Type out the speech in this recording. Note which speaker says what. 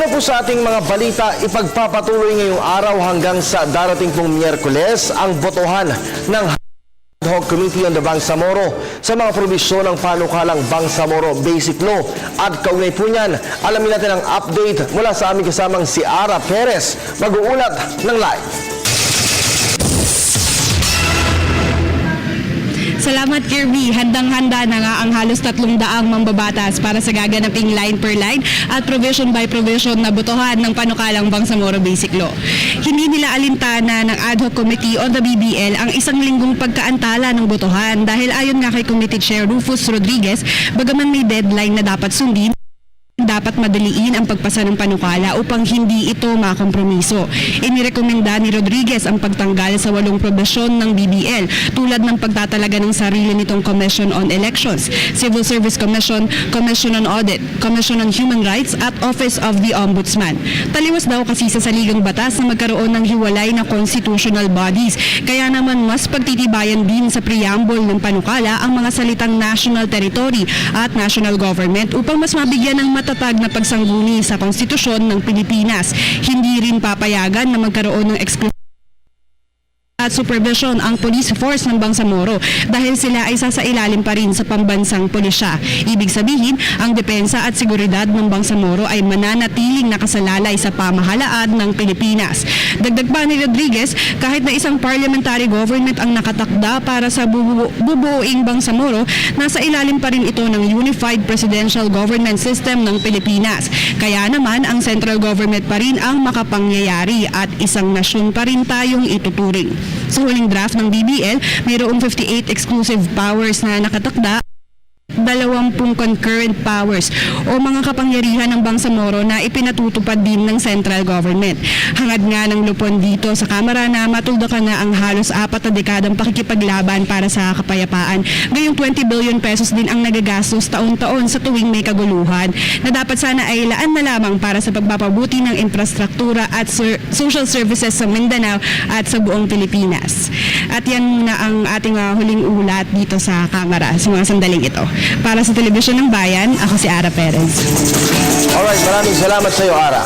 Speaker 1: Una po sa ating mga balita, ipagpapatuloy ngayong araw hanggang sa darating pong Miyerkules ang botohan ng Ad Hoc Committee on the Bangsamoro sa mga probisyon ng panukalang Bangsamoro Basic Law. At kaugnay po niyan, alamin natin ang update mula sa aming kasamang si Ara Perez, mag-uulat ng live.
Speaker 2: Salamat, Kirby. Handang-handa na nga ang halos 300 mambabatas para sa gaganaping line per line at provision by provision na botohan ng panukalang Bangsamoro Basic Law. Hindi nila alintana ng Ad Hoc Committee on the BBL ang isang linggong pagkaantala ng botohan dahil ayon nga kay Committee Chair Rufus Rodriguez, bagaman may deadline na dapat sundin, dapat madaliin ang pagpasa ng panukala upang hindi ito makompromiso. Inirekomenda ni Rodriguez ang pagtanggal sa 8 probisyon ng BBL tulad ng pagtatalaga ng sarili nitong Commission on Elections, Civil Service Commission, Commission on Audit, Commission on Human Rights at Office of the Ombudsman. Taliwas daw kasi sa saligang batas na magkaroon ng hiwalay na constitutional bodies, kaya naman mas pagtitibayan din sa preamble ng panukala ang mga salitang national territory at national government upang mas mabigyan ng matatag na pagsangguni sa konstitusyon ng Pilipinas. Hindi rin papayagan na magkaroon ng exclusive at supervision ang police force ng Bangsamoro dahil sila ay sasailalim pa rin sa pambansang pulisya. Ibig sabihin, ang depensa at seguridad ng Bangsamoro ay mananatiling nakasalalay sa pamahalaan ng Pilipinas. Dagdag pa ni Rodriguez, kahit na isang parliamentary government ang nakatakda para sa bubuoing Bangsamoro, nasa ilalim pa rin ito ng Unified Presidential Government System ng Pilipinas. Kaya naman, ang central government pa rin ang makapangyayari at isang nasyon pa rin tayong ituturing. Sa huling draft ng BBL, mayroong 58 exclusive powers na nakatakda, 20 concurrent powers o mga kapangyarihan ng Bangsamoro na ipinatutupad din ng central government. Hangad nga ng lupon dito sa Kamara na matuldakan na ang halos 4 na dekadang pakikipaglaban para sa kapayapaan. Gayong 20 billion pesos din ang nagagastos taon-taon sa tuwing may kaguluhan na dapat sana ay ilaan na lamang para sa pagpapabuti ng infrastruktura at social services sa Mindanao at sa buong Pilipinas. At yan na ang ating huling ulat dito sa Kamara sa mga sandaling ito. Para sa Telebisyon ng Bayan, ako si Ara Perez.
Speaker 1: Alright, maraming salamat sa iyo, Ara.